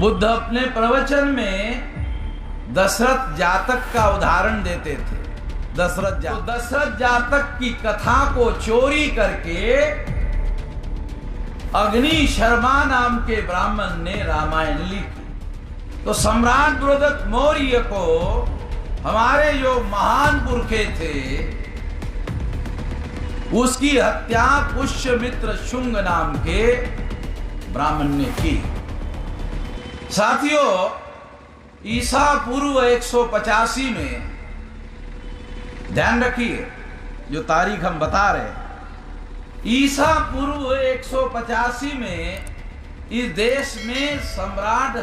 बुद्ध अपने प्रवचन में दशरथ जातक का उदाहरण देते थे। दशरथ जातक की कथा को चोरी करके अग्नि शर्मा नाम के ब्राह्मण ने रामायण लिखी। तो सम्राट बृहदत्त मौर्य को हमारे जो महान पुरखे थे उसकी हत्या पुष्यमित्र शुंग नाम के ब्राह्मण ने की। साथियों, ईसा पूर्व 185 में, ध्यान रखिए जो तारीख हम बता रहे हैं, ईसा पूर्व 185 में इस देश में सम्राट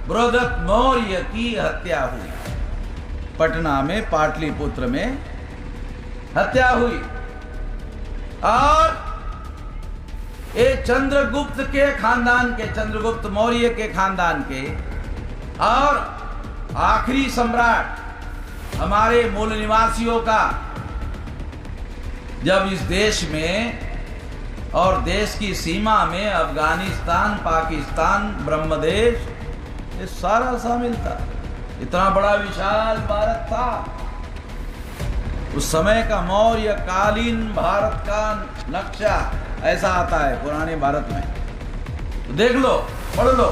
बृहदत्त मौर्य की हत्या हुई। पटना में, पाटलिपुत्र में हत्या हुई। और ये चंद्रगुप्त के खानदान के, चंद्रगुप्त मौर्य के खानदान के और आखिरी सम्राट हमारे मूल निवासियों का, जब इस देश में और देश की सीमा में अफगानिस्तान, पाकिस्तान, ब्रह्मदेश, ये सारा शामिल था। इतना बड़ा विशाल भारत था। उस समय का मौर्य कालीन भारत का नक्शा ऐसा आता है पुराने भारत में, तो देख लो, पढ़ लो।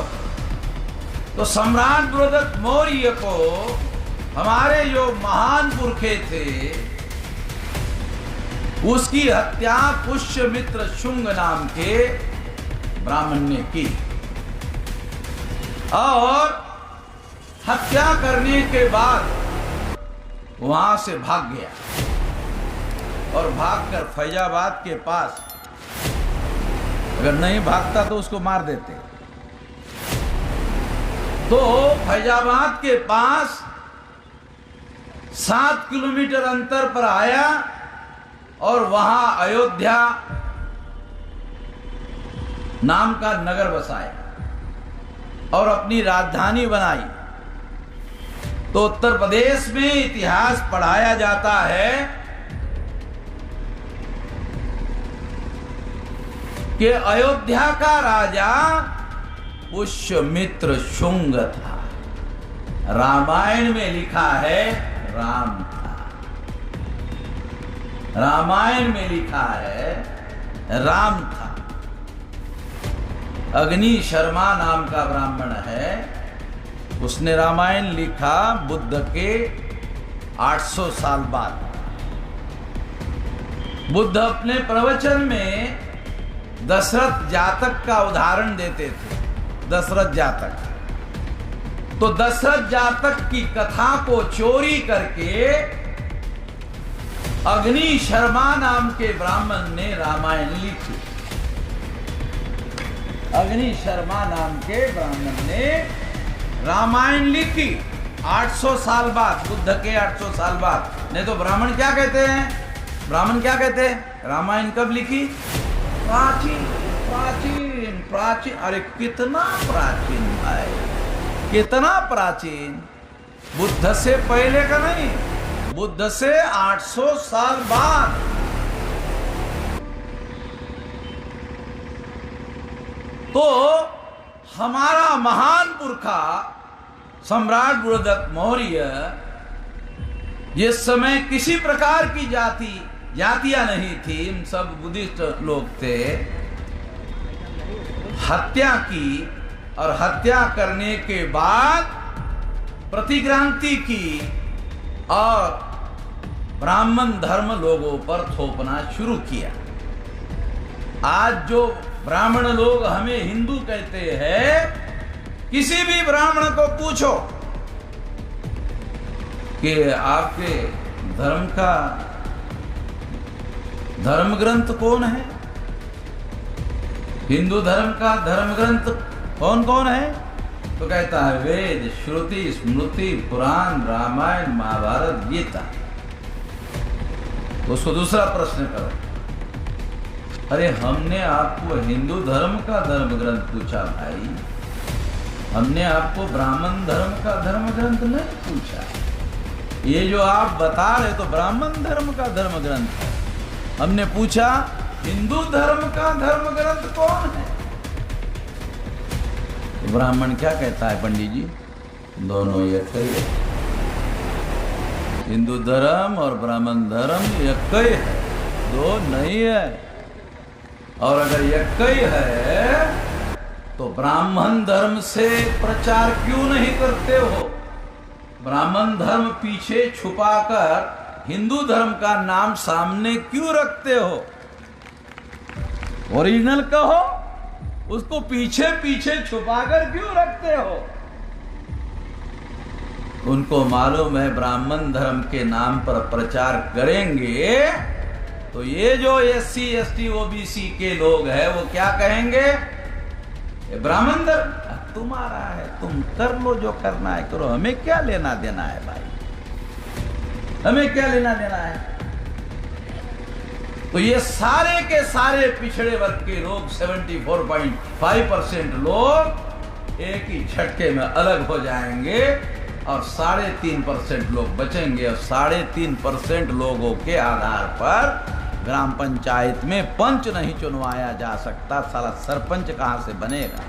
तो सम्राट बृहदत्त मौर्य को हमारे जो महान पुरखे थे उसकी हत्या पुष्यमित्र शुंग नाम के ब्राह्मण ने की। और हत्या करने के बाद वहां से भाग गया और भागकर फैजाबाद के पास, अगर नहीं भागता तो उसको मार देते, तो फैजाबाद के पास 7 किलोमीटर अंतर पर आया और वहां अयोध्या नाम का नगर बसाया और अपनी राजधानी बनाई। तो उत्तर प्रदेश में इतिहास पढ़ाया जाता है कि अयोध्या का राजा पुष्यमित्र शुंग था। रामायण में लिखा है राम था। रामायण में लिखा है राम था। अग्नि शर्मा नाम का ब्राह्मण है, उसने रामायण लिखा बुद्ध के 800 साल बाद। बुद्ध अपने प्रवचन में दशरथ जातक का उदाहरण देते थे। दशरथ जातक, तो दशरथ जातक की कथा को चोरी करके अग्नि शर्मा नाम के ब्राह्मण ने रामायण लिखी। अग्नि शर्मा नाम के ब्राह्मण ने रामायण लिखी 800 साल बाद, बुद्ध के 800 साल बाद। नहीं तो ब्राह्मण क्या कहते हैं? ब्राह्मण क्या कहते हैं? रामायण कब लिखी? प्राचीन प्राचीन प्राचीन। अरे कितना प्राचीन है, कितना प्राचीन! बुद्ध से पहले का नहीं, बुद्ध से 800 साल बाद। तो हमारा महान पुरखा सम्राट बृहदत्त मौर्य जिस समय किसी प्रकार की जातियां नहीं थी, सब बुद्धिस्ट लोग थे, हत्या की और हत्या करने के बाद प्रतिक्रांति की और ब्राह्मण धर्म लोगों पर थोपना शुरू किया। आज जो ब्राह्मण लोग हमें हिंदू कहते हैं, किसी भी ब्राह्मण को पूछो कि आपके धर्म का धर्म ग्रंथ कौन है? हिंदू धर्म का धर्म ग्रंथ कौन कौन है? तो कहता है वेद, श्रुति, स्मृति, पुराण, रामायण, महाभारत, गीता। तो उसको दूसरा प्रश्न करो, अरे हमने आपको हिंदू धर्म का धर्म ग्रंथ पूछा भाई, हमने आपको ब्राह्मण धर्म का धर्म ग्रंथ नहीं पूछा। ये जो आप बता रहे तो ब्राह्मण धर्म का धर्म ग्रंथ है। हमने पूछा हिंदू धर्म का धर्म ग्रंथ कौन है? ब्राह्मण क्या कहता है पंडित जी? दोनों एक ही है। हिंदू धर्म और ब्राह्मण धर्म एक ही है, दो नहीं है। और अगर एक ही है तो ब्राह्मण धर्म से प्रचार क्यों नहीं करते हो? ब्राह्मण धर्म पीछे छुपाकर हिंदू धर्म का नाम सामने क्यों रखते हो? ओरिजिनल कहो, उसको पीछे पीछे छुपाकर क्यों रखते हो? उनको मालूम है ब्राह्मण धर्म के नाम पर प्रचार करेंगे तो ये जो SC ST OBC के लोग हैं वो क्या कहेंगे? ये ब्राह्मण धर्म तुम्हारा है, तुम कर लो जो करना है करो, हमें क्या लेना देना है भाई, हमें क्या लेना देना है? तो ये सारे के सारे पिछड़े वर्ग के लोग 74.5% लोग एक ही झटके में अलग हो जाएंगे और 3.5% लोग बचेंगे। और 3.5% लोगों के आधार पर ग्राम पंचायत में पंच नहीं चुनवाया जा सकता। साला सरपंच कहां से बनेगा?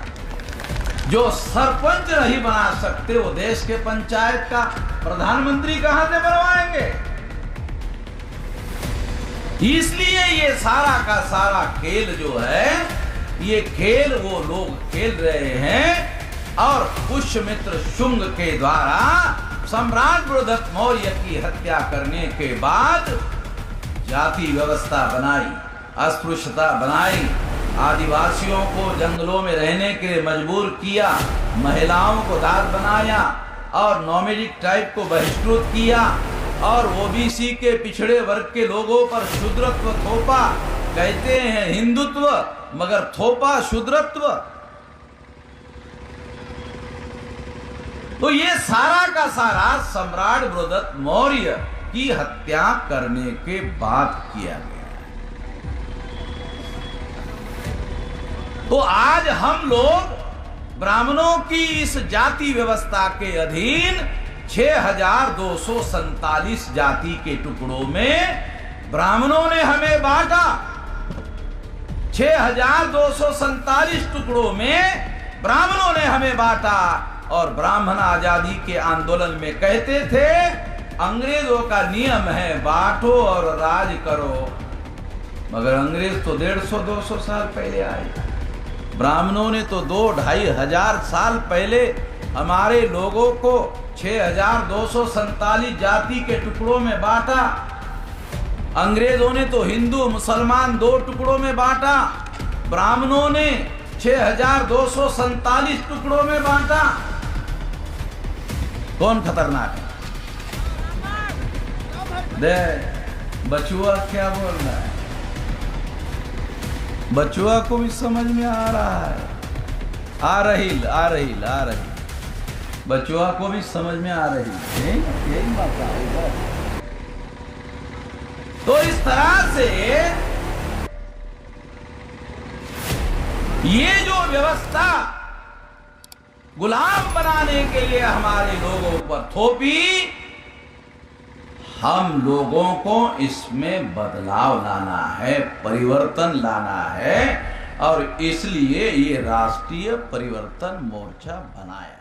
जो सरपंच नहीं बना सकते वो देश के पंचायत का प्रधानमंत्री कहां से बनवाएंगे? इसलिए ये सारा का सारा खेल जो है, ये खेल वो लोग खेल रहे हैं। और पुष्यमित्र शुंग के द्वारा सम्राट बृहदत्त मौर्य की हत्या करने के बाद जाति व्यवस्था बनाई, अस्पृश्यता बनाई, आदिवासियों को जंगलों में रहने के लिए मजबूर किया, महिलाओं को दास बनाया और नॉमेडिक टाइप को बहिष्कृत किया और OBC के पिछड़े वर्ग के लोगों पर शूद्रत्व थोपा। कहते हैं हिंदुत्व मगर थोपा शूद्रत्व। तो ये सारा का सारा सम्राट बृहदत्त मौर्य की हत्या करने के बाद किया गया। तो आज हम लोग ब्राह्मणों की इस जाति व्यवस्था के अधीन 6247 जाति के टुकड़ों में ब्राह्मणों ने हमें बांटा। 6247 टुकड़ों में ब्राह्मणों ने हमें बांटा। और ब्राह्मण आजादी के आंदोलन में कहते थे अंग्रेजों का नियम है बांटो और राज करो, मगर अंग्रेज तो 150-200 साल पहले आए। ब्राह्मणों ने तो 2-2.5 हजार साल पहले हमारे लोगों को 6247 जाति के टुकड़ों में बांटा। अंग्रेजों ने तो हिंदू मुसलमान 2 टुकड़ों में बांटा, ब्राह्मणों ने 6247 टुकड़ों में बांटा। कौन खतरनाक है? दे बचुआ क्या बोल रहा है? बचुआ को भी समझ में आ रहा है। आ रही बचुआ को भी समझ में आ रही है। यही बात है। तो इस तरह से ये जो व्यवस्था गुलाम बनाने के लिए हमारे लोगों पर थोपी, हम लोगों को इसमें बदलाव लाना है, परिवर्तन लाना है और इसलिए ये राष्ट्रीय परिवर्तन मोर्चा बनाया।